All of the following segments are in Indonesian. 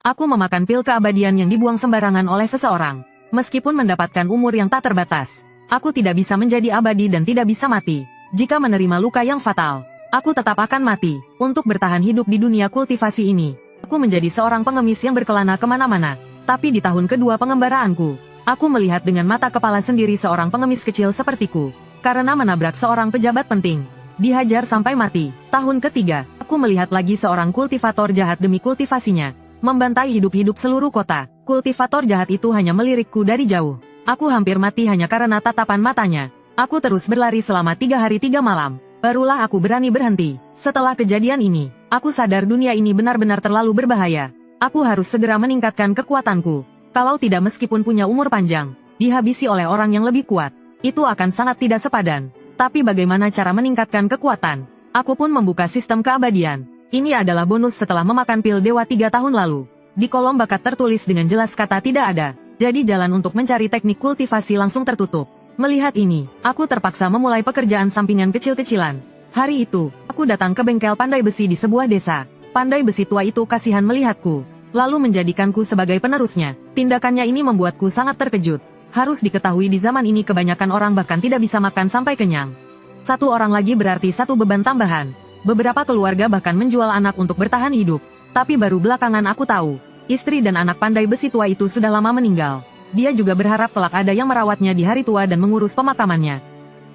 Aku memakan pil keabadian yang dibuang sembarangan oleh seseorang. Meskipun mendapatkan umur yang tak terbatas, aku tidak bisa menjadi abadi dan tidak bisa mati. Jika menerima luka yang fatal, aku tetap akan mati. Untuk bertahan hidup di dunia kultivasi ini, aku menjadi seorang pengemis yang berkelana kemana-mana. Tapi di tahun kedua pengembaraanku, aku melihat dengan mata kepala sendiri seorang pengemis kecil sepertiku, karena menabrak seorang pejabat penting, dihajar sampai mati. Tahun ketiga, aku melihat lagi seorang kultivator jahat demi kultivasinya, membantai hidup-hidup seluruh kota. Kultivator jahat itu hanya melirikku dari jauh. Aku hampir mati hanya karena tatapan matanya. Aku terus berlari selama 3 hari 3 malam. Barulah aku berani berhenti. Setelah kejadian ini, aku sadar dunia ini benar-benar terlalu berbahaya. Aku harus segera meningkatkan kekuatanku. Kalau tidak, meskipun punya umur panjang, dihabisi oleh orang yang lebih kuat, itu akan sangat tidak sepadan. Tapi bagaimana cara meningkatkan kekuatan? Aku pun membuka sistem keabadian. Ini adalah bonus setelah memakan pil dewa 3 tahun lalu. Di kolom bakat tertulis dengan jelas kata tidak ada. Jadi jalan untuk mencari teknik kultivasi langsung tertutup. Melihat ini, aku terpaksa memulai pekerjaan sampingan kecil-kecilan. Hari itu, aku datang ke bengkel pandai besi di sebuah desa. Pandai besi tua itu kasihan melihatku, lalu menjadikanku sebagai penerusnya. Tindakannya ini membuatku sangat terkejut. Harus diketahui di zaman ini kebanyakan orang bahkan tidak bisa makan sampai kenyang. Satu orang lagi berarti satu beban tambahan. Beberapa keluarga bahkan menjual anak untuk bertahan hidup. Tapi baru belakangan aku tahu, istri dan anak pandai besi tua itu sudah lama meninggal. Dia juga berharap kelak ada yang merawatnya di hari tua dan mengurus pemakamannya.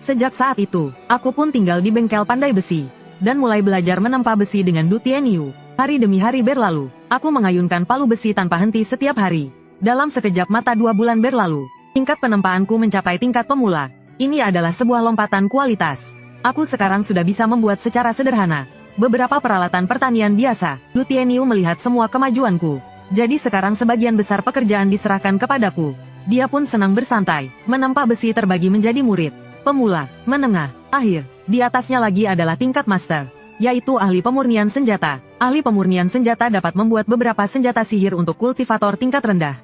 Sejak saat itu, aku pun tinggal di bengkel pandai besi, dan mulai belajar menempa besi dengan Du Tianyu. Hari demi hari berlalu, aku mengayunkan palu besi tanpa henti setiap hari. Dalam sekejap mata 2 bulan berlalu, tingkat penempaanku mencapai tingkat pemula. Ini adalah sebuah lompatan kualitas. Aku sekarang sudah bisa membuat secara sederhana beberapa peralatan pertanian biasa. Du Tianyu melihat semua kemajuanku. Jadi sekarang sebagian besar pekerjaan diserahkan kepadaku. Dia pun senang bersantai. Menempa besi terbagi menjadi murid, pemula, menengah, akhir. Di atasnya lagi adalah tingkat master, yaitu ahli pemurnian senjata. Ahli pemurnian senjata dapat membuat beberapa senjata sihir untuk kultivator tingkat rendah.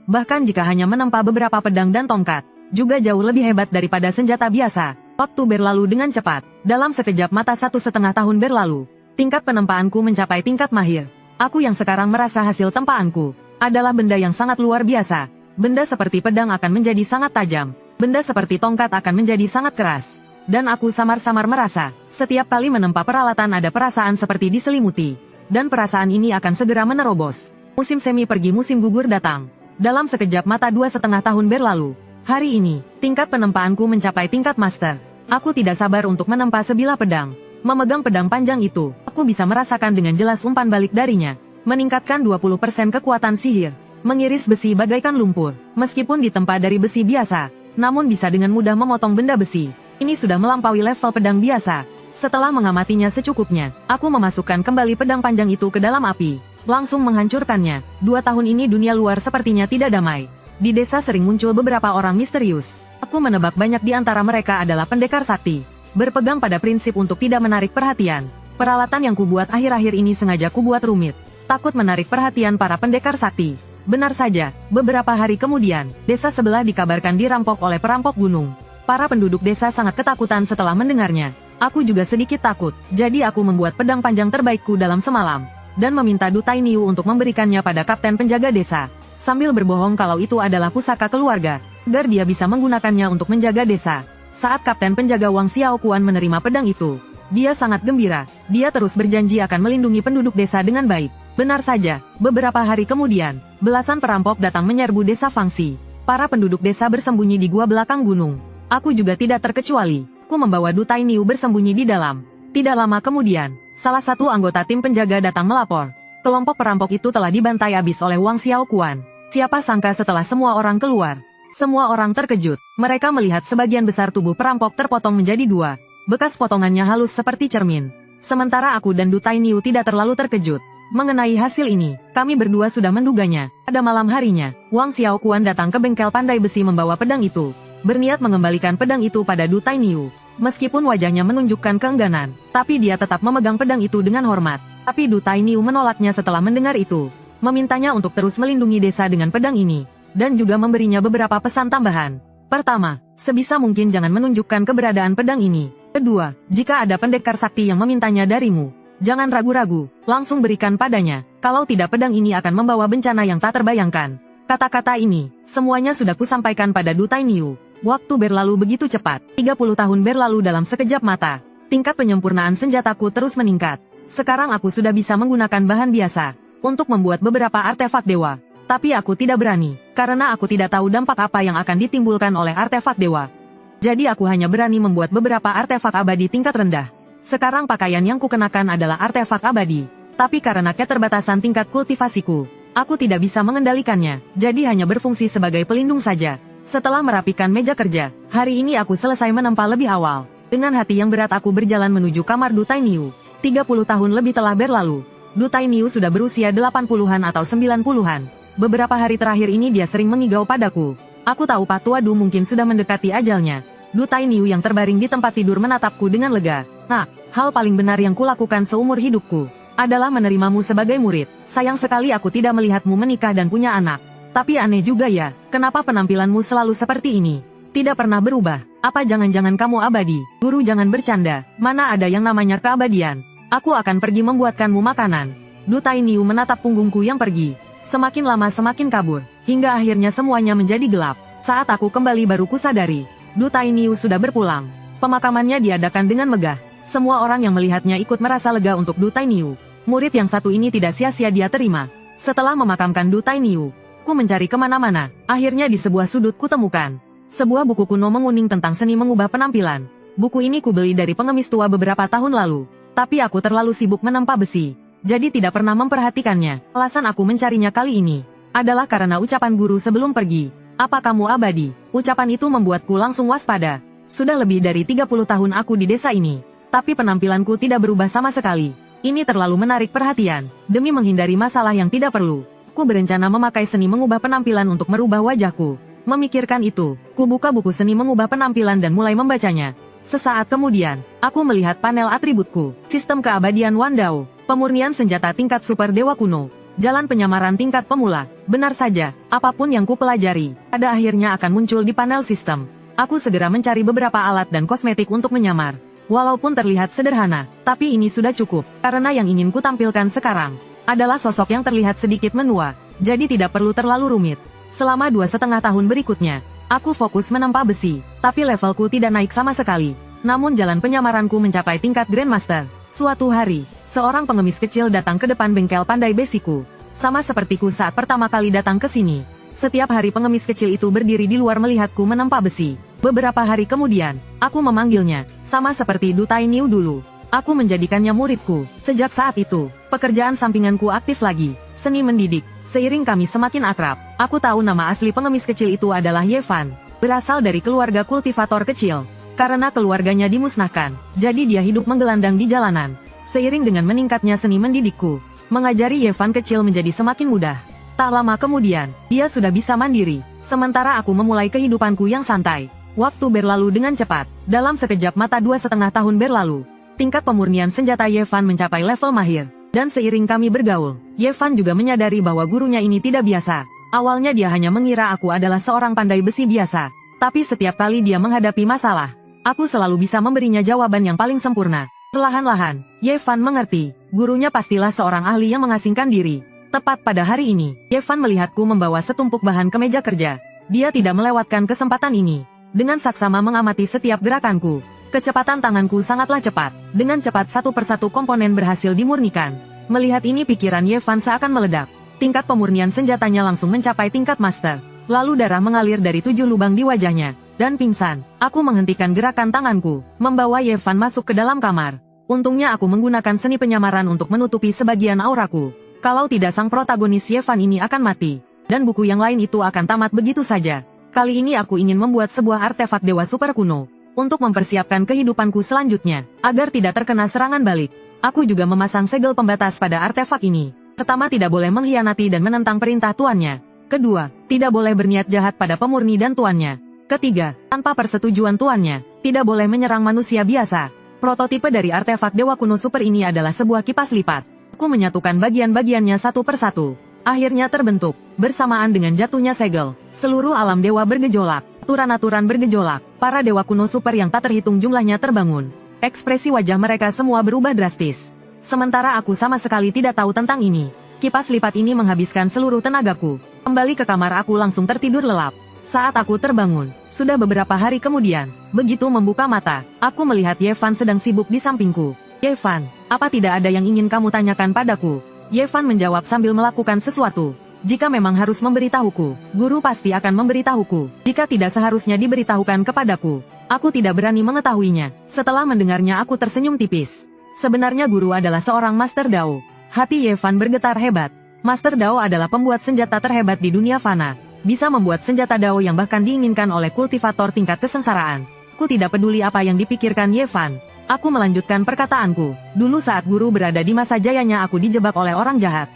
Bahkan jika hanya menempa beberapa pedang dan tongkat, juga jauh lebih hebat daripada senjata biasa. Waktu berlalu dengan cepat. Dalam sekejap mata 1,5 tahun berlalu, tingkat penempaanku mencapai tingkat mahir. Aku yang sekarang merasa hasil tempaanku adalah benda yang sangat luar biasa. Benda seperti pedang akan menjadi sangat tajam. Benda seperti tongkat akan menjadi sangat keras. Dan aku samar-samar merasa, setiap kali menempa peralatan ada perasaan seperti diselimuti. Dan perasaan ini akan segera menerobos. Musim semi pergi, musim gugur datang. Dalam sekejap mata 2,5 tahun berlalu. Hari ini, tingkat penempaanku mencapai tingkat master. Aku tidak sabar untuk menempa sebilah pedang. Memegang pedang panjang itu, aku bisa merasakan dengan jelas umpan balik darinya. Meningkatkan 20% kekuatan sihir. Mengiris besi bagaikan lumpur. Meskipun ditempa dari besi biasa, namun bisa dengan mudah memotong benda besi. Ini sudah melampaui level pedang biasa. Setelah mengamatinya secukupnya, aku memasukkan kembali pedang panjang itu ke dalam api. Langsung menghancurkannya. 2 tahun ini dunia luar sepertinya tidak damai. Di desa sering muncul beberapa orang misterius. Aku menebak banyak di antara mereka adalah pendekar sakti. Berpegang pada prinsip untuk tidak menarik perhatian. Peralatan yang kubuat akhir-akhir ini sengaja kubuat rumit. Takut menarik perhatian para pendekar sakti. Benar saja, beberapa hari kemudian, desa sebelah dikabarkan dirampok oleh perampok gunung. Para penduduk desa sangat ketakutan setelah mendengarnya. Aku juga sedikit takut, jadi aku membuat pedang panjang terbaikku dalam semalam. Dan meminta Du Tainiu untuk memberikannya pada kapten penjaga desa. Sambil berbohong kalau itu adalah pusaka keluarga, agar dia bisa menggunakannya untuk menjaga desa. Saat kapten penjaga Wang Xiaoquan menerima pedang itu, dia sangat gembira. Dia terus berjanji akan melindungi penduduk desa dengan baik. Benar saja, beberapa hari kemudian, belasan perampok datang menyerbu desa Fangxi. Para penduduk desa bersembunyi di gua belakang gunung. Aku juga tidak terkecuali. Aku membawa Du Tainiu bersembunyi di dalam. Tidak lama kemudian, salah satu anggota tim penjaga datang melapor. Kelompok perampok itu telah dibantai habis oleh Wang Xiaoquan. Siapa sangka setelah semua orang keluar, semua orang terkejut. Mereka melihat sebagian besar tubuh perampok terpotong menjadi 2. Bekas potongannya halus seperti cermin. Sementara aku dan Du Tainiu tidak terlalu terkejut. Mengenai hasil ini, kami berdua sudah menduganya. Pada malam harinya, Wang Xiaoquan datang ke bengkel pandai besi membawa pedang itu. Berniat mengembalikan pedang itu pada Du Tainiu. Meskipun wajahnya menunjukkan keengganan, tapi dia tetap memegang pedang itu dengan hormat. Tapi Du Tainiu menolaknya setelah mendengar itu. Memintanya untuk terus melindungi desa dengan pedang ini. Dan juga memberinya beberapa pesan tambahan. Pertama, sebisa mungkin jangan menunjukkan keberadaan pedang ini. Kedua, jika ada pendekar sakti yang memintanya darimu, Jangan ragu-ragu, langsung berikan padanya. Kalau tidak pedang ini akan membawa bencana yang tak terbayangkan. Kata-kata ini, semuanya sudah kusampaikan pada Du Tainiu. Waktu berlalu begitu cepat, 30 tahun berlalu dalam sekejap mata. Tingkat penyempurnaan senjataku terus meningkat. Sekarang aku sudah bisa menggunakan bahan biasa untuk membuat beberapa artefak dewa. Tapi aku tidak berani, karena aku tidak tahu dampak apa yang akan ditimbulkan oleh artefak dewa. Jadi aku hanya berani membuat beberapa artefak abadi tingkat rendah. Sekarang pakaian yang kukenakan adalah artefak abadi. Tapi karena keterbatasan tingkat kultivasiku, aku tidak bisa mengendalikannya, jadi hanya berfungsi sebagai pelindung saja. Setelah merapikan meja kerja, hari ini aku selesai menempa lebih awal. Dengan hati yang berat aku berjalan menuju kamar Du Tainiu. 30 tahun lebih telah berlalu. Du Tainiu sudah berusia 80-an atau 90-an. Beberapa hari terakhir ini dia sering mengigau padaku. Aku tahu Pak Tua Du mungkin sudah mendekati ajalnya. Du Tainiu yang terbaring di tempat tidur menatapku dengan lega. Nah, hal paling benar yang kulakukan seumur hidupku adalah menerimamu sebagai murid. Sayang sekali aku tidak melihatmu menikah dan punya anak. Tapi aneh juga ya, kenapa penampilanmu selalu seperti ini? Tidak pernah berubah. Apa jangan-jangan kamu abadi? Guru jangan bercanda, mana ada yang namanya keabadian. Aku akan pergi membuatkanmu makanan. Du Tainiu menatap punggungku yang pergi. Semakin lama semakin kabur, hingga akhirnya semuanya menjadi gelap. Saat aku kembali baru kusadari, Du Tainiu sudah berpulang. Pemakamannya diadakan dengan megah. Semua orang yang melihatnya ikut merasa lega untuk Du Tainiu. Murid yang satu ini tidak sia-sia dia terima. Setelah memakamkan Du Tainiu, ku mencari kemana-mana. Akhirnya di sebuah sudut kutemukan sebuah buku kuno menguning tentang seni mengubah penampilan. Buku ini kubeli dari pengemis tua beberapa tahun lalu. Tapi aku terlalu sibuk menempa besi, jadi tidak pernah memperhatikannya. Alasan aku mencarinya kali ini adalah karena ucapan guru sebelum pergi. Apa kamu abadi? Ucapan itu membuatku langsung waspada. Sudah lebih dari 30 tahun aku di desa ini, tapi penampilanku tidak berubah sama sekali. Ini terlalu menarik perhatian. Demi menghindari masalah yang tidak perlu, ku berencana memakai seni mengubah penampilan untuk merubah wajahku. Memikirkan itu, ku buka buku seni mengubah penampilan dan mulai membacanya. Sesaat kemudian, aku melihat panel atributku. Sistem keabadian Wandao, pemurnian senjata tingkat super dewa kuno, jalan penyamaran tingkat pemula. Benar saja, apapun yang ku pelajari, pada akhirnya akan muncul di panel sistem. Aku segera mencari beberapa alat dan kosmetik untuk menyamar. Walaupun terlihat sederhana, tapi ini sudah cukup, karena yang ingin ku tampilkan sekarang adalah sosok yang terlihat sedikit menua, jadi tidak perlu terlalu rumit. Selama 2,5 tahun berikutnya, aku fokus menempa besi, tapi levelku tidak naik sama sekali. Namun jalan penyamaranku mencapai tingkat Grandmaster. Suatu hari, seorang pengemis kecil datang ke depan bengkel pandai besiku. Sama sepertiku saat pertama kali datang ke sini. Setiap hari pengemis kecil itu berdiri di luar melihatku menempa besi. Beberapa hari kemudian, aku memanggilnya, sama seperti Du Tainiu dulu. Aku menjadikannya muridku. Sejak saat itu, pekerjaan sampinganku aktif lagi, seni mendidik. Seiring kami semakin akrab, aku tahu nama asli pengemis kecil itu adalah Ye Fan. Berasal dari keluarga kultivator kecil. Karena keluarganya dimusnahkan, jadi dia hidup menggelandang di jalanan. Seiring dengan meningkatnya seni mendidikku, mengajari Ye Fan kecil menjadi semakin mudah. Tak lama kemudian, dia sudah bisa mandiri. Sementara aku memulai kehidupanku yang santai. Waktu berlalu dengan cepat. Dalam sekejap mata 2,5 tahun berlalu, tingkat pemurnian senjata Ye Fan mencapai level mahir. Dan seiring kami bergaul, Ye Fan juga menyadari bahwa gurunya ini tidak biasa. Awalnya dia hanya mengira aku adalah seorang pandai besi biasa. Tapi setiap kali dia menghadapi masalah, aku selalu bisa memberinya jawaban yang paling sempurna. Perlahan-lahan, Ye Fan mengerti, gurunya pastilah seorang ahli yang mengasingkan diri. Tepat pada hari ini, Ye Fan melihatku membawa setumpuk bahan ke meja kerja. Dia tidak melewatkan kesempatan ini. Dengan saksama mengamati setiap gerakanku. Kecepatan tanganku sangatlah cepat. Dengan cepat satu persatu komponen berhasil dimurnikan. Melihat ini pikiran Ye Fan seakan meledak. Tingkat pemurnian senjatanya langsung mencapai tingkat master. Lalu darah mengalir dari 7 lubang di wajahnya. Dan pingsan. Aku menghentikan gerakan tanganku, membawa Ye Fan masuk ke dalam kamar. Untungnya aku menggunakan seni penyamaran untuk menutupi sebagian auraku. Kalau tidak sang protagonis Ye Fan ini akan mati. Dan buku yang lain itu akan tamat begitu saja. Kali ini aku ingin membuat sebuah artefak dewa super kuno. Untuk mempersiapkan kehidupanku selanjutnya, agar tidak terkena serangan balik. Aku juga memasang segel pembatas pada artefak ini. Pertama, tidak boleh mengkhianati dan menentang perintah tuannya. Kedua, tidak boleh berniat jahat pada pemurni dan tuannya. Ketiga, tanpa persetujuan tuannya, tidak boleh menyerang manusia biasa. Prototipe dari artefak dewa kuno super ini adalah sebuah kipas lipat. Aku menyatukan bagian-bagiannya satu persatu. Akhirnya terbentuk, bersamaan dengan jatuhnya segel. Seluruh alam dewa bergejolak, aturan-aturan bergejolak. Para dewa kuno super yang tak terhitung jumlahnya terbangun. Ekspresi wajah mereka semua berubah drastis. Sementara aku sama sekali tidak tahu tentang ini. Kipas lipat ini menghabiskan seluruh tenagaku. Kembali ke kamar aku langsung tertidur lelap. Saat aku terbangun, sudah beberapa hari kemudian, begitu membuka mata, aku melihat Yevan sedang sibuk di sampingku. Yevan, apa tidak ada yang ingin kamu tanyakan padaku? Yevan menjawab sambil melakukan sesuatu. Jika memang harus memberitahuku, guru pasti akan memberitahuku. Jika tidak seharusnya diberitahukan kepadaku, aku tidak berani mengetahuinya. Setelah mendengarnya aku tersenyum tipis. Sebenarnya guru adalah seorang Master Dao. Hati Yevan bergetar hebat. Master Dao adalah pembuat senjata terhebat di dunia fana. Bisa membuat senjata Dao yang bahkan diinginkan oleh kultivator tingkat kesengsaraan. Ku tidak peduli apa yang dipikirkan Yevan. Aku melanjutkan perkataanku. Dulu saat guru berada di masa jayanya aku dijebak oleh orang jahat.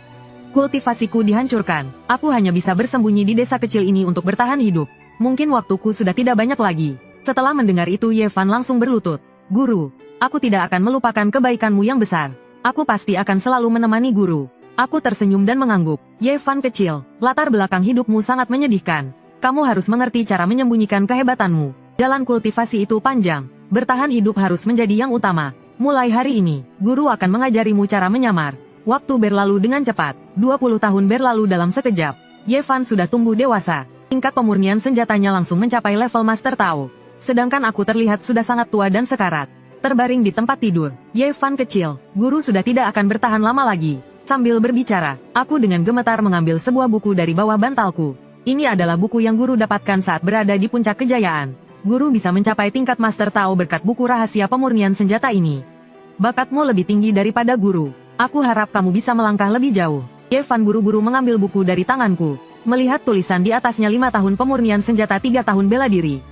Kultivasiku dihancurkan. Aku hanya bisa bersembunyi di desa kecil ini untuk bertahan hidup. Mungkin waktuku sudah tidak banyak lagi. Setelah mendengar itu Yevan langsung berlutut. Guru, aku tidak akan melupakan kebaikanmu yang besar. Aku pasti akan selalu menemani guru. Aku tersenyum dan mengangguk. Yevan kecil, latar belakang hidupmu sangat menyedihkan. Kamu harus mengerti cara menyembunyikan kehebatanmu. Jalan kultivasi itu panjang. Bertahan hidup harus menjadi yang utama. Mulai hari ini, guru akan mengajarimu cara menyamar. Waktu berlalu dengan cepat. 20 tahun berlalu dalam sekejap. Yevan sudah tumbuh dewasa. Tingkat pemurnian senjatanya langsung mencapai level Master Tao. Sedangkan aku terlihat sudah sangat tua dan sekarat. Terbaring di tempat tidur. Yevan kecil, guru sudah tidak akan bertahan lama lagi. Sambil berbicara, aku dengan gemetar mengambil sebuah buku dari bawah bantalku. Ini adalah buku yang guru dapatkan saat berada di puncak kejayaan. Guru bisa mencapai tingkat Master Tao berkat buku rahasia pemurnian senjata ini. Bakatmu lebih tinggi daripada guru. Aku harap kamu bisa melangkah lebih jauh. Yevan buru-buru mengambil buku dari tanganku. Melihat tulisan di atasnya 5 tahun pemurnian senjata 3 tahun bela diri.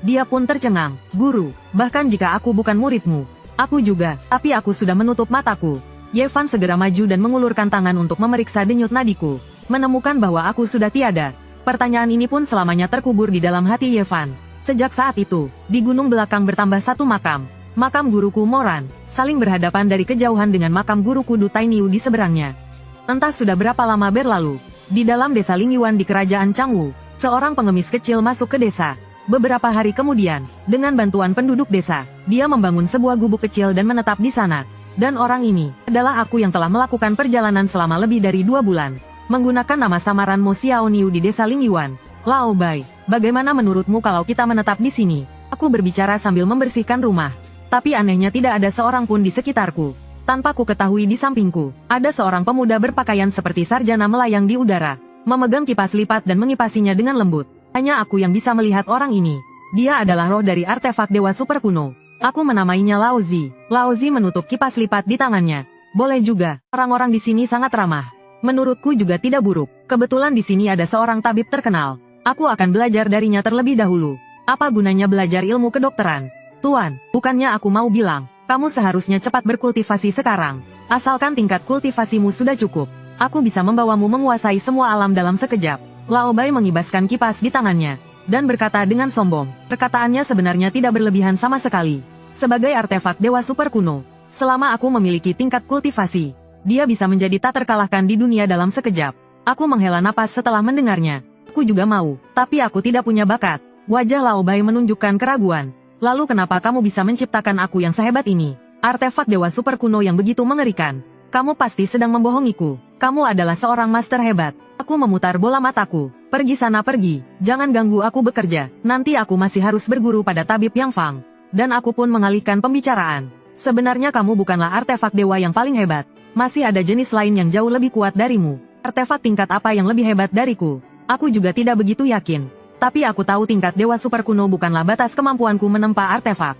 Dia pun tercengang. Guru, bahkan jika aku bukan muridmu, aku juga, tapi aku sudah menutup mataku. Yevan segera maju dan mengulurkan tangan untuk memeriksa denyut nadiku. Menemukan bahwa aku sudah tiada. Pertanyaan ini pun selamanya terkubur di dalam hati Yevan. Sejak saat itu, di gunung belakang bertambah satu makam. Makam guruku Moran, saling berhadapan dari kejauhan dengan makam guruku Du Tainiu di seberangnya. Entah sudah berapa lama berlalu, di dalam desa Lingyuan di kerajaan Changwu, seorang pengemis kecil masuk ke desa. Beberapa hari kemudian, dengan bantuan penduduk desa, dia membangun sebuah gubuk kecil dan menetap di sana. Dan orang ini, adalah aku yang telah melakukan perjalanan selama lebih dari 2 bulan, menggunakan nama samaran Mo Xiao Niu di desa Lingyuan. Lao Bai, bagaimana menurutmu kalau kita menetap di sini? Aku berbicara sambil membersihkan rumah. Tapi anehnya tidak ada seorang pun di sekitarku. Tanpa ku ketahui di sampingku, ada seorang pemuda berpakaian seperti sarjana melayang di udara, memegang kipas lipat dan mengipasinya dengan lembut. Hanya aku yang bisa melihat orang ini. Dia adalah roh dari artefak dewa super kuno. Aku menamainya Laozi. Laozi menutup kipas lipat di tangannya. Boleh juga, orang-orang di sini sangat ramah. Menurutku juga tidak buruk. Kebetulan di sini ada seorang tabib terkenal. Aku akan belajar darinya terlebih dahulu. Apa gunanya belajar ilmu kedokteran? Tuan, bukannya aku mau bilang, kamu seharusnya cepat berkultivasi sekarang. Asalkan tingkat kultivasimu sudah cukup, aku bisa membawamu menguasai semua alam dalam sekejap. Lao Bai mengibaskan kipas di tangannya, dan berkata dengan sombong. Perkataannya sebenarnya tidak berlebihan sama sekali. Sebagai artefak dewa super kuno, selama aku memiliki tingkat kultivasi, dia bisa menjadi tak terkalahkan di dunia dalam sekejap. Aku menghela napas setelah mendengarnya. Aku juga mau, tapi aku tidak punya bakat. Wajah Lao Bai menunjukkan keraguan. Lalu kenapa kamu bisa menciptakan aku yang sehebat ini? Artefak dewa super kuno yang begitu mengerikan. Kamu pasti sedang membohongiku. Kamu adalah seorang master hebat. Aku memutar bola mataku. Pergi sana pergi. Jangan ganggu aku bekerja. Nanti aku masih harus berguru pada tabib Yang Fang. Dan aku pun mengalihkan pembicaraan. Sebenarnya kamu bukanlah artefak dewa yang paling hebat. Masih ada jenis lain yang jauh lebih kuat darimu. Artefak tingkat apa yang lebih hebat dariku? Aku juga tidak begitu yakin. Tapi aku tahu tingkat dewa super kuno bukanlah batas kemampuanku menempa artefak.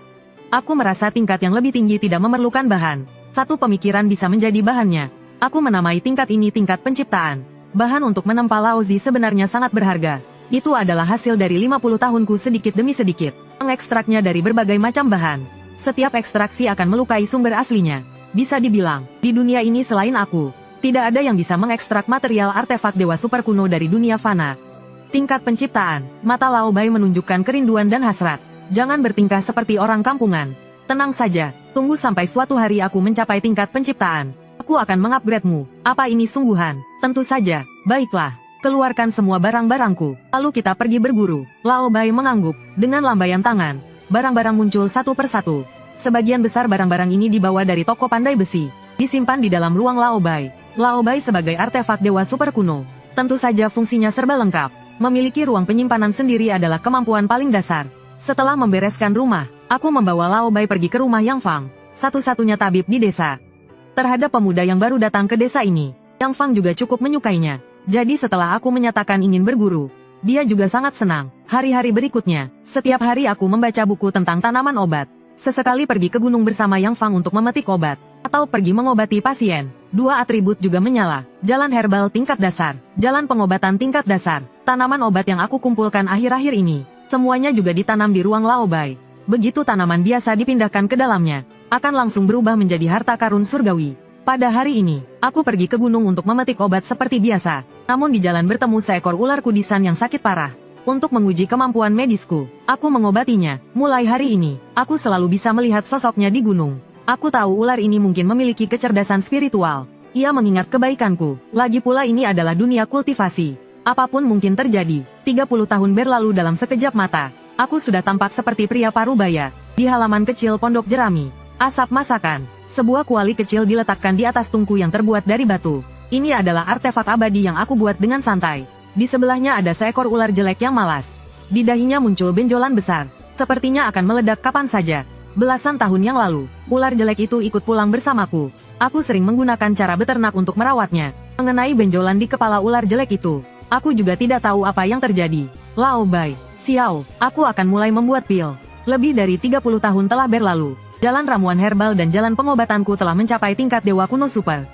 Aku merasa tingkat yang lebih tinggi tidak memerlukan bahan. Satu pemikiran bisa menjadi bahannya. Aku menamai tingkat ini tingkat penciptaan. Bahan untuk menempa Laozi sebenarnya sangat berharga. Itu adalah hasil dari 50 tahunku sedikit demi sedikit. Mengekstraknya dari berbagai macam bahan. Setiap ekstraksi akan melukai sumber aslinya. Bisa dibilang, di dunia ini selain aku, tidak ada yang bisa mengekstrak material artefak dewa super kuno dari dunia fana. Tingkat penciptaan, mata Lao Bai menunjukkan kerinduan dan hasrat. Jangan bertingkah seperti orang kampungan. Tenang saja, tunggu sampai suatu hari aku mencapai tingkat penciptaan. Aku akan mengupgrade-mu. Apa ini sungguhan? Tentu saja. Baiklah, keluarkan semua barang-barangku. Lalu kita pergi berburu. Lao Bai mengangguk. Dengan lambaian tangan, barang-barang muncul satu persatu. Sebagian besar barang-barang ini dibawa dari toko pandai besi. Disimpan di dalam ruang Laobai. Laobai sebagai artefak dewa super kuno. Tentu saja fungsinya serba lengkap. Memiliki ruang penyimpanan sendiri adalah kemampuan paling dasar. Setelah membereskan rumah, aku membawa Laobai pergi ke rumah Yang Fang, satu-satunya tabib di desa. Terhadap pemuda yang baru datang ke desa ini, Yang Fang juga cukup menyukainya. Jadi setelah aku menyatakan ingin berguru, dia juga sangat senang. Hari-hari berikutnya, setiap hari aku membaca buku tentang tanaman obat. Sesekali pergi ke gunung bersama Yang Fang untuk memetik obat, atau pergi mengobati pasien. Dua atribut juga menyala, jalan herbal tingkat dasar, jalan pengobatan tingkat dasar. Tanaman obat yang aku kumpulkan akhir-akhir ini, semuanya juga ditanam di ruang Laobai. Begitu tanaman biasa dipindahkan ke dalamnya, akan langsung berubah menjadi harta karun surgawi. Pada hari ini, aku pergi ke gunung untuk memetik obat seperti biasa. Namun di jalan bertemu seekor ular kudisan yang sakit parah. Untuk menguji kemampuan medisku, aku mengobatinya. Mulai hari ini, aku selalu bisa melihat sosoknya di gunung. Aku tahu ular ini mungkin memiliki kecerdasan spiritual. Ia mengingat kebaikanku. Lagi pula ini adalah dunia kultivasi. Apapun mungkin terjadi. 30 tahun berlalu dalam sekejap mata. Aku sudah tampak seperti pria parubaya. Di halaman kecil pondok jerami. Asap masakan. Sebuah kuali kecil diletakkan di atas tungku yang terbuat dari batu. Ini adalah artefak abadi yang aku buat dengan santai. Di sebelahnya ada seekor ular jelek yang malas. Di dahinya muncul benjolan besar. Sepertinya akan meledak kapan saja. Belasan tahun yang lalu, ular jelek itu ikut pulang bersamaku. Aku sering menggunakan cara beternak untuk merawatnya. Mengenai benjolan di kepala ular jelek itu, aku juga tidak tahu apa yang terjadi. Laobai, Xiao, aku akan mulai membuat pil. Lebih dari 30 tahun telah berlalu. Jalan ramuan herbal dan jalan pengobatanku telah mencapai tingkat dewa kuno super.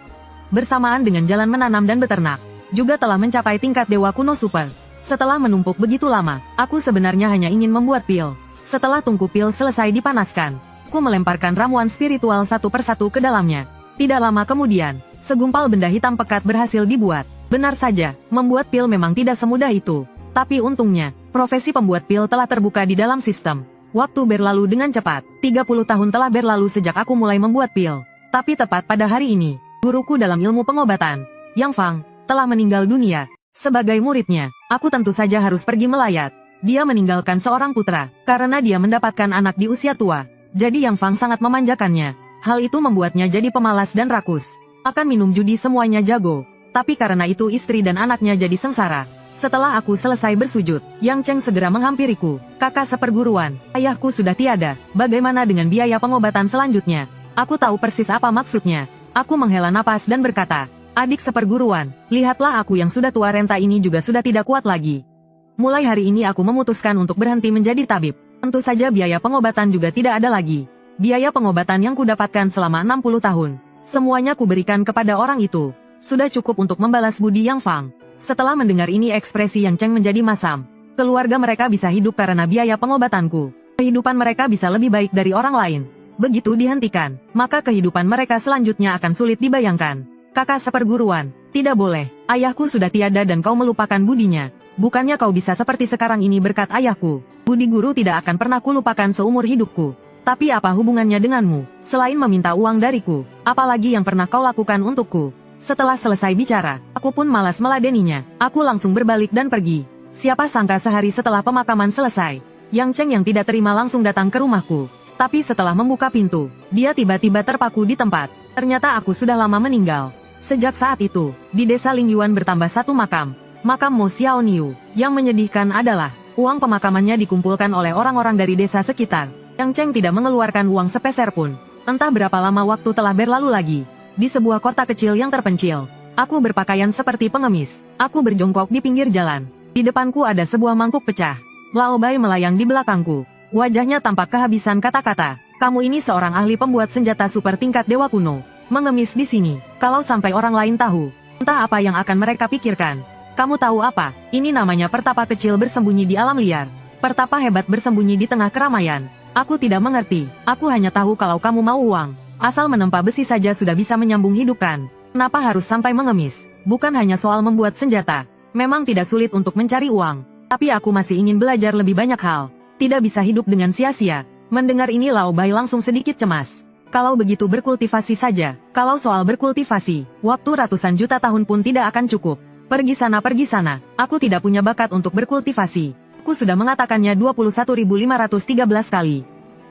Bersamaan dengan jalan menanam dan beternak, juga telah mencapai tingkat dewa kuno super. Setelah menumpuk begitu lama, aku sebenarnya hanya ingin membuat pil. Setelah tungku pil selesai dipanaskan, aku melemparkan ramuan spiritual satu persatu ke dalamnya. Tidak lama kemudian, segumpal benda hitam pekat berhasil dibuat. Benar saja, membuat pil memang tidak semudah itu. Tapi untungnya, profesi pembuat pil telah terbuka di dalam sistem. Waktu berlalu dengan cepat. 30 tahun telah berlalu sejak aku mulai membuat pil. Tapi tepat pada hari ini, guruku dalam ilmu pengobatan, Yang Fang, telah meninggal dunia. Sebagai muridnya, aku tentu saja harus pergi melayat. Dia meninggalkan seorang putra, karena dia mendapatkan anak di usia tua. Jadi Yang Fang sangat memanjakannya. Hal itu membuatnya jadi pemalas dan rakus. Akan minum judi semuanya jago. Tapi karena itu istri dan anaknya jadi sengsara. Setelah aku selesai bersujud, Yang Cheng segera menghampiriku. Kakak seperguruan, ayahku sudah tiada. Bagaimana dengan biaya pengobatan selanjutnya? Aku tahu persis apa maksudnya. Aku menghela napas dan berkata, adik seperguruan, lihatlah aku yang sudah tua renta ini juga sudah tidak kuat lagi. Mulai hari ini aku memutuskan untuk berhenti menjadi tabib. Tentu saja biaya pengobatan juga tidak ada lagi. Biaya pengobatan yang kudapatkan selama 60 tahun. Semuanya kuberikan kepada orang itu. Sudah cukup untuk membalas budi Yang Fang. Setelah mendengar ini ekspresi Yang Cheng menjadi masam. Keluarga mereka bisa hidup karena biaya pengobatanku. Kehidupan mereka bisa lebih baik dari orang lain. Begitu dihentikan, maka kehidupan mereka selanjutnya akan sulit dibayangkan. Kakak seperguruan, tidak boleh. Ayahku sudah tiada dan kau melupakan budinya. Bukannya kau bisa seperti sekarang ini berkat ayahku. Budi guru tidak akan pernah kulupakan seumur hidupku. Tapi apa hubungannya denganmu, selain meminta uang dariku? Apalagi yang pernah kau lakukan untukku? Setelah selesai bicara, aku pun malas meladeninya. Aku langsung berbalik dan pergi. Siapa sangka sehari setelah pemakaman selesai, Yang Cheng yang tidak terima langsung datang ke rumahku. Tapi setelah membuka pintu, dia tiba-tiba terpaku di tempat. Ternyata aku sudah lama meninggal. Sejak saat itu, di desa Lingyuan bertambah satu makam. Makam Mo Xiaoniu. Yang menyedihkan adalah, uang pemakamannya dikumpulkan oleh orang-orang dari desa sekitar. Yang Cheng tidak mengeluarkan uang sepeser pun. Entah berapa lama waktu telah berlalu lagi. Di sebuah kota kecil yang terpencil, aku berpakaian seperti pengemis. Aku berjongkok di pinggir jalan. Di depanku ada sebuah mangkuk pecah. Laobai melayang di belakangku. Wajahnya tampak kehabisan kata-kata. Kamu ini seorang ahli pembuat senjata super tingkat dewa kuno. Mengemis di sini. Kalau sampai orang lain tahu, entah apa yang akan mereka pikirkan. Kamu tahu apa? Ini namanya pertapa kecil bersembunyi di alam liar. Pertapa hebat bersembunyi di tengah keramaian. Aku tidak mengerti. Aku hanya tahu kalau kamu mau uang. Asal menempa besi saja sudah bisa menyambung hidupkan. Kenapa harus sampai mengemis? Bukan hanya soal membuat senjata. Memang tidak sulit untuk mencari uang. Tapi aku masih ingin belajar lebih banyak hal. Tidak bisa hidup dengan sia-sia. Mendengar ini Laobai langsung sedikit cemas. Kalau begitu berkultivasi saja. Kalau soal berkultivasi, waktu ratusan juta tahun pun tidak akan cukup. Pergi sana. Aku tidak punya bakat untuk berkultivasi. Aku sudah mengatakannya 21.513 kali.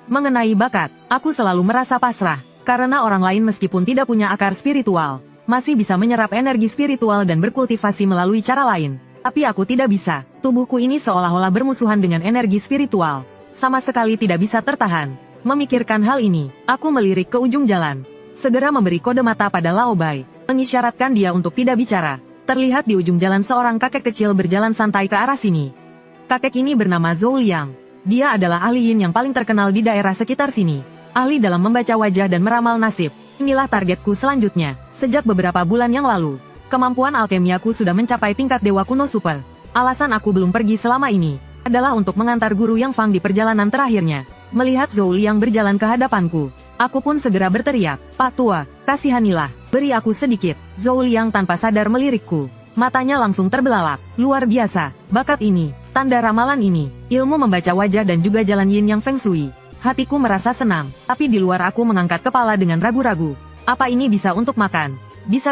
Mengenai bakat, aku selalu merasa pasrah. Karena orang lain meskipun tidak punya akar spiritual, masih bisa menyerap energi spiritual dan berkultivasi melalui cara lain. Tapi aku tidak bisa. Tubuhku ini seolah-olah bermusuhan dengan energi spiritual. Sama sekali tidak bisa tertahan. Memikirkan hal ini, aku melirik ke ujung jalan. Segera memberi kode mata pada Lao Bai, mengisyaratkan dia untuk tidak bicara. Terlihat di ujung jalan seorang kakek kecil berjalan santai ke arah sini. Kakek ini bernama Zhou Liang. Dia adalah ahli yin yang paling terkenal di daerah sekitar sini. Ahli dalam membaca wajah dan meramal nasib. Inilah targetku selanjutnya. Sejak beberapa bulan yang lalu, kemampuan alkemiaku sudah mencapai tingkat dewa kuno super. Alasan aku belum pergi selama ini adalah untuk mengantar guru Yang Fang di perjalanan terakhirnya. Melihat Zhou Liang berjalan ke hadapanku, aku pun segera berteriak, "Pak Tua, kasihanilah, beri aku sedikit." Zhou Liang tanpa sadar melirikku. Matanya langsung terbelalak. Luar biasa, bakat ini, tanda ramalan ini, ilmu membaca wajah dan juga jalan yin yang feng shui. Hatiku merasa senang, tapi di luar aku mengangkat kepala dengan ragu-ragu. Apa ini bisa untuk makan? Bisa,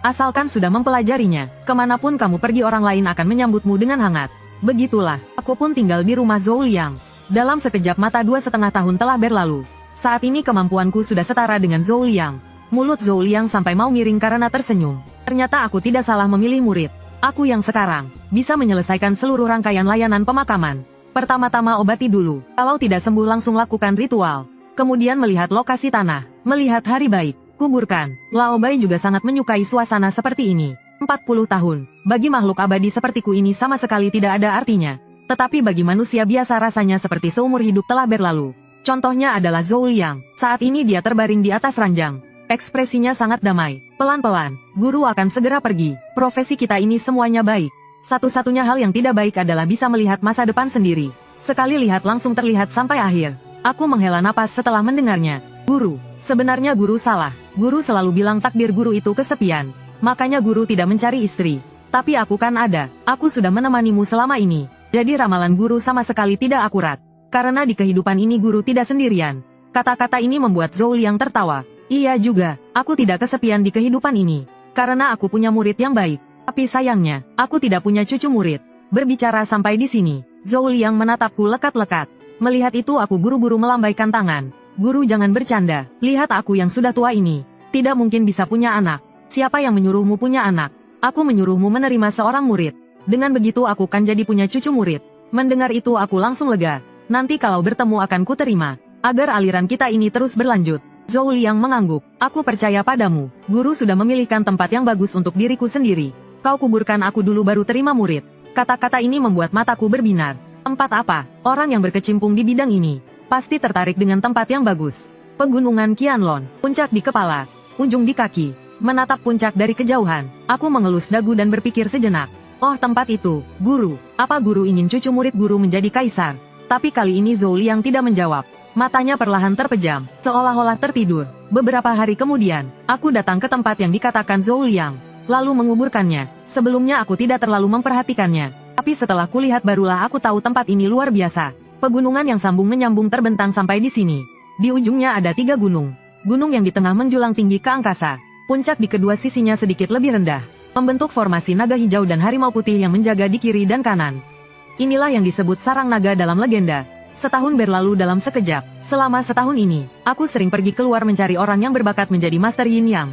asalkan sudah mempelajarinya. Kemanapun kamu pergi orang lain akan menyambutmu dengan hangat. Begitulah, aku pun tinggal di rumah Zhou Liang. Dalam sekejap mata 2,5 tahun telah berlalu. Saat ini kemampuanku sudah setara dengan Zhou Liang. Mulut Zhou Liang sampai mau miring karena tersenyum. Ternyata aku tidak salah memilih murid. Aku yang sekarang bisa menyelesaikan seluruh rangkaian layanan pemakaman. Pertama-tama obati dulu. Kalau tidak sembuh langsung lakukan ritual. Kemudian melihat lokasi tanah. Melihat hari baik. Kuburkan. Lao Bai juga sangat menyukai suasana seperti ini. 40 tahun. Bagi makhluk abadi sepertiku ini sama sekali tidak ada artinya. Tetapi bagi manusia biasa rasanya seperti seumur hidup telah berlalu. Contohnya adalah Zhou Liang. Saat ini dia terbaring di atas ranjang. Ekspresinya sangat damai. Pelan-pelan, guru akan segera pergi. Profesi kita ini semuanya baik. Satu-satunya hal yang tidak baik adalah bisa melihat masa depan sendiri. Sekali lihat langsung terlihat sampai akhir. Aku menghela napas setelah mendengarnya. Guru, sebenarnya guru salah. Guru selalu bilang takdir guru itu kesepian. Makanya guru tidak mencari istri. Tapi aku kan ada. Aku sudah menemanimu selama ini. Jadi ramalan guru sama sekali tidak akurat. Karena di kehidupan ini guru tidak sendirian. Kata-kata ini membuat Zhou Liang tertawa. Iya juga, aku tidak kesepian di kehidupan ini. Karena aku punya murid yang baik. Tapi sayangnya, aku tidak punya cucu murid. Berbicara sampai di sini, Zhou Liang menatapku lekat-lekat. Melihat itu aku buru-buru melambaikan tangan. Guru jangan bercanda, lihat aku yang sudah tua ini. Tidak mungkin bisa punya anak. Siapa yang menyuruhmu punya anak? Aku menyuruhmu menerima seorang murid. Dengan begitu aku kan jadi punya cucu murid. Mendengar itu aku langsung lega. Nanti kalau bertemu akan kuterima. Agar aliran kita ini terus berlanjut. Zhou Liang mengangguk. Aku percaya padamu. Guru sudah memilihkan tempat yang bagus untuk diriku sendiri. Kau kuburkan aku dulu baru terima murid. Kata-kata ini membuat mataku berbinar. Tempat apa? Orang yang berkecimpung di bidang ini pasti tertarik dengan tempat yang bagus. Pegunungan Qianlong. Puncak di kepala. Ujung di kaki. Menatap puncak dari kejauhan. Aku mengelus dagu dan berpikir sejenak. Oh tempat itu. Guru. Apa guru ingin cucu murid guru menjadi kaisar? Tapi kali ini Zhou Liang tidak menjawab. Matanya perlahan terpejam, seolah-olah tertidur. Beberapa hari kemudian, aku datang ke tempat yang dikatakan Zhou Liang, lalu menguburkannya. Sebelumnya aku tidak terlalu memperhatikannya. Tapi setelah kulihat barulah aku tahu tempat ini luar biasa. Pegunungan yang sambung menyambung terbentang sampai di sini. Di ujungnya ada 3 gunung. Gunung yang di tengah menjulang tinggi ke angkasa. Puncak di kedua sisinya sedikit lebih rendah. Membentuk formasi naga hijau dan harimau putih yang menjaga di kiri dan kanan. Inilah yang disebut sarang naga dalam legenda. Setahun berlalu dalam sekejap. Selama setahun ini, aku sering pergi keluar mencari orang yang berbakat menjadi Master Yin Yang.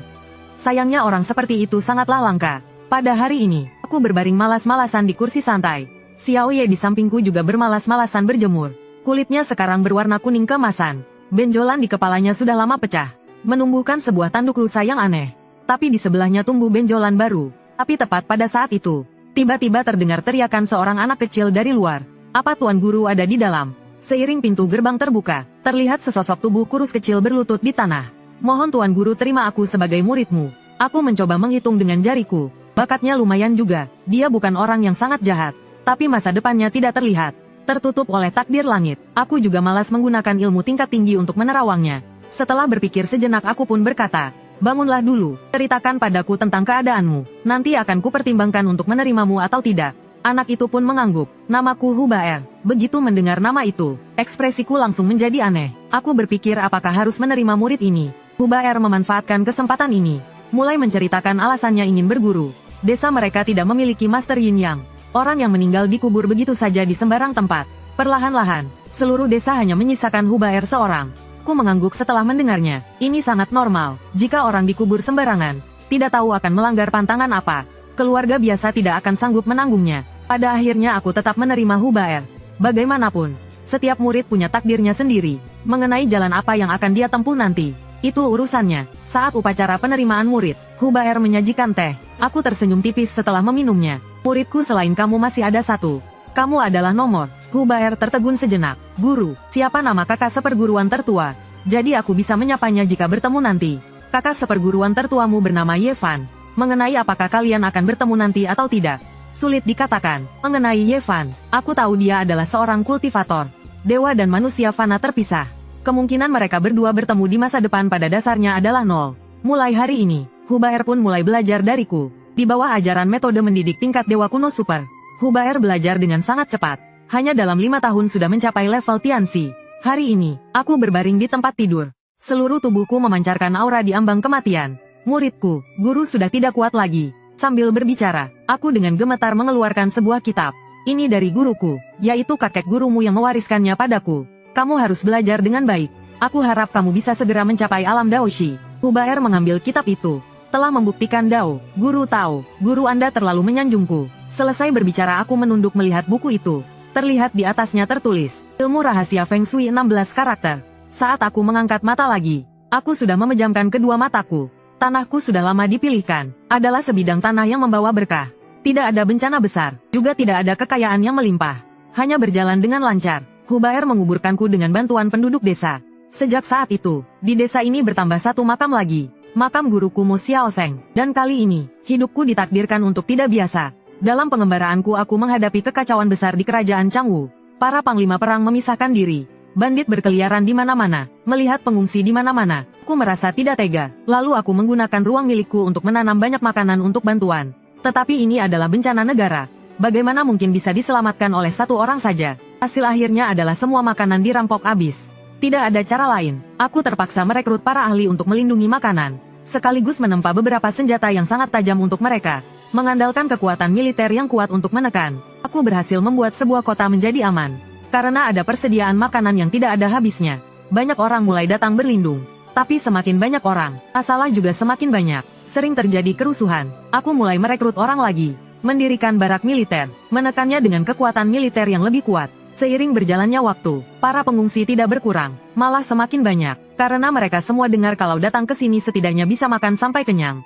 Sayangnya orang seperti itu sangatlah langka. Pada hari ini, aku berbaring malas-malasan di kursi santai. Xiao Ye di sampingku juga bermalas-malasan berjemur. Kulitnya sekarang berwarna kuning keemasan. Benjolan di kepalanya sudah lama pecah, menumbuhkan sebuah tanduk rusa yang aneh. Tapi di sebelahnya tumbuh benjolan baru. Tapi tepat pada saat itu, tiba-tiba terdengar teriakan seorang anak kecil dari luar. Apa Tuan Guru ada di dalam? Seiring pintu gerbang terbuka, terlihat sesosok tubuh kurus kecil berlutut di tanah. Mohon Tuan Guru terima aku sebagai muridmu. Aku mencoba menghitung dengan jariku. Bakatnya lumayan juga. Dia bukan orang yang sangat jahat. Tapi masa depannya tidak terlihat. Tertutup oleh takdir langit. Aku juga malas menggunakan ilmu tingkat tinggi untuk menerawangnya. Setelah berpikir sejenak aku pun berkata, bangunlah dulu. Ceritakan padaku tentang keadaanmu. Nanti akan kupertimbangkan untuk menerimamu atau tidak. Anak itu pun mengangguk. Namaku Hubaer. Begitu mendengar nama itu, ekspresiku langsung menjadi aneh. Aku berpikir apakah harus menerima murid ini. Hubaer memanfaatkan kesempatan ini. Mulai menceritakan alasannya ingin berguru. Desa mereka tidak memiliki Master Yin Yang. Orang yang meninggal dikubur begitu saja di sembarang tempat. Perlahan-lahan, seluruh desa hanya menyisakan Hubaer seorang. Ku mengangguk setelah mendengarnya. Ini sangat normal. Jika orang dikubur sembarangan, tidak tahu akan melanggar pantangan apa. Keluarga biasa tidak akan sanggup menanggungnya. Pada akhirnya aku tetap menerima Hubaer. Bagaimanapun, setiap murid punya takdirnya sendiri. Mengenai jalan apa yang akan dia tempuh nanti, itu urusannya. Saat upacara penerimaan murid, Hubaer menyajikan teh. Aku tersenyum tipis setelah meminumnya. Muridku selain kamu masih ada satu. Kamu adalah nomor. Hubaer tertegun sejenak. Guru, siapa nama kakak seperguruan tertua? Jadi aku bisa menyapanya jika bertemu nanti. Kakak seperguruan tertuamu bernama Yevan. Mengenai apakah kalian akan bertemu nanti atau tidak, sulit dikatakan. Mengenai Yevan, aku tahu dia adalah seorang kultivator. Dewa dan manusia fana terpisah. Kemungkinan mereka berdua bertemu di masa depan pada dasarnya adalah nol. Mulai hari ini, Hubaer pun mulai belajar dariku. Di bawah ajaran metode mendidik tingkat dewa kuno super, Hubaer belajar dengan sangat cepat. Hanya dalam 5 tahun sudah mencapai level Tianxi. Hari ini, aku berbaring di tempat tidur. Seluruh tubuhku memancarkan aura di ambang kematian. Muridku, guru sudah tidak kuat lagi. Sambil berbicara, aku dengan gemetar mengeluarkan sebuah kitab. Ini dari guruku, yaitu kakek gurumu yang mewariskannya padaku. Kamu harus belajar dengan baik. Aku harap kamu bisa segera mencapai alam Daoshi. Hubaer mengambil kitab itu. Telah membuktikan Dao, guru tahu, guru Anda terlalu menyanjungku. Selesai berbicara aku menunduk melihat buku itu. Terlihat di atasnya tertulis, ilmu rahasia Feng Shui 16 karakter. Saat aku mengangkat mata lagi, aku sudah memejamkan kedua mataku. Tanahku sudah lama dipilihkan, adalah sebidang tanah yang membawa berkah. Tidak ada bencana besar, juga tidak ada kekayaan yang melimpah. Hanya berjalan dengan lancar. Hubaer menguburkanku dengan bantuan penduduk desa. Sejak saat itu, di desa ini bertambah satu makam lagi. Makam guruku Mo Xiaoseng. Dan kali ini, hidupku ditakdirkan untuk tidak biasa. Dalam pengembaraanku aku menghadapi kekacauan besar di kerajaan Changwu. Para panglima perang memisahkan diri. Bandit berkeliaran di mana-mana. Melihat pengungsi di mana-mana, aku merasa tidak tega. Lalu aku menggunakan ruang milikku untuk menanam banyak makanan untuk bantuan. Tetapi ini adalah bencana negara. Bagaimana mungkin bisa diselamatkan oleh satu orang saja? Hasil akhirnya adalah semua makanan dirampok habis. Tidak ada cara lain. Aku terpaksa merekrut para ahli untuk melindungi makanan. Sekaligus menempa beberapa senjata yang sangat tajam untuk mereka. Mengandalkan kekuatan militer yang kuat untuk menekan, aku berhasil membuat sebuah kota menjadi aman. Karena ada persediaan makanan yang tidak ada habisnya, banyak orang mulai datang berlindung. Tapi semakin banyak orang, masalah juga semakin banyak. Sering terjadi kerusuhan. Aku mulai merekrut orang lagi, mendirikan barak militer, menekannya dengan kekuatan militer yang lebih kuat. Seiring berjalannya waktu, para pengungsi tidak berkurang, malah semakin banyak. Karena mereka semua dengar kalau datang ke sini setidaknya bisa makan sampai kenyang.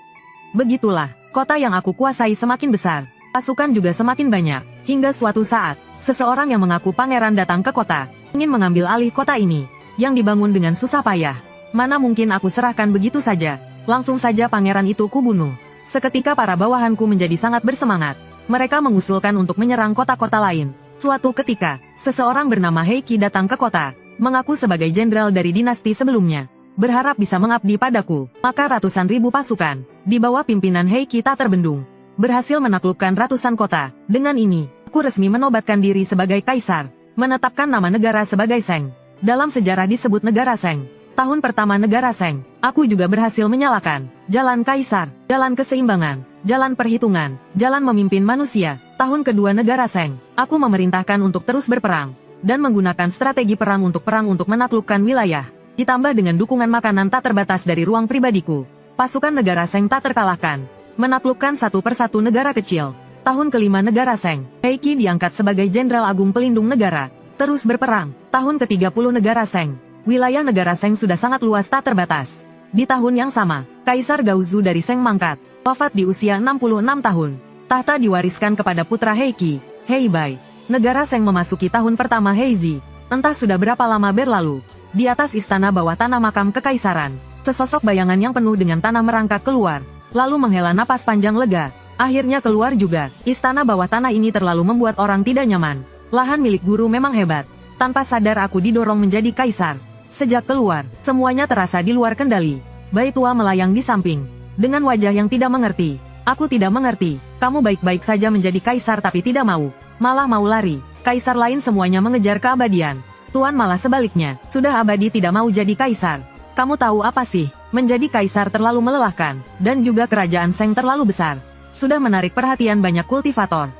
Begitulah, kota yang aku kuasai semakin besar. Pasukan juga semakin banyak. Hingga suatu saat, seseorang yang mengaku pangeran datang ke kota, ingin mengambil alih kota ini, yang dibangun dengan susah payah. Mana mungkin aku serahkan begitu saja. Langsung saja pangeran itu kubunuh. Seketika para bawahanku menjadi sangat bersemangat. Mereka mengusulkan untuk menyerang kota-kota lain. Suatu ketika, seseorang bernama Heiki datang ke kota, mengaku sebagai jenderal dari dinasti sebelumnya. Berharap bisa mengabdi padaku, maka ratusan ribu pasukan, di bawah pimpinan Heiki tak terbendung, berhasil menaklukkan ratusan kota. Dengan ini, aku resmi menobatkan diri sebagai kaisar, menetapkan nama negara sebagai Sheng. Dalam sejarah disebut negara Sheng. Tahun pertama negara Sheng, aku juga berhasil menyalakan jalan kaisar, jalan keseimbangan, jalan perhitungan, jalan memimpin manusia. Tahun kedua negara Sheng, aku memerintahkan untuk terus berperang, dan menggunakan strategi perang untuk menaklukkan wilayah. Ditambah dengan dukungan makanan tak terbatas dari ruang pribadiku, pasukan negara Sheng tak terkalahkan, menaklukkan satu persatu negara kecil. Tahun kelima negara Sheng, Heiki diangkat sebagai Jenderal Agung Pelindung Negara, terus berperang. Tahun ke-30 negara Sheng, wilayah negara Sheng sudah sangat luas tak terbatas. Di tahun yang sama, Kaisar Gaozu dari Sheng mangkat, wafat di usia 66 tahun. Tahta diwariskan kepada putra Heiki, Heibai. Negara Sheng memasuki tahun pertama Heizi. Entah sudah berapa lama berlalu. Di atas istana bawah tanah makam kekaisaran, sesosok bayangan yang penuh dengan tanah merangkak keluar, lalu menghela napas panjang lega. Akhirnya keluar juga. Istana bawah tanah ini terlalu membuat orang tidak nyaman. Lahan milik guru memang hebat. Tanpa sadar aku didorong menjadi kaisar. Sejak keluar, semuanya terasa di luar kendali. Bayi tua melayang di samping, dengan wajah yang tidak mengerti. Aku tidak mengerti, kamu baik-baik saja menjadi kaisar tapi tidak mau. Malah mau lari. Kaisar lain semuanya mengejar keabadian. Tuan malah sebaliknya, sudah abadi tidak mau jadi kaisar. Kamu tahu apa sih? Menjadi kaisar terlalu melelahkan, dan juga kerajaan Sheng terlalu besar. Sudah menarik perhatian banyak kultivator.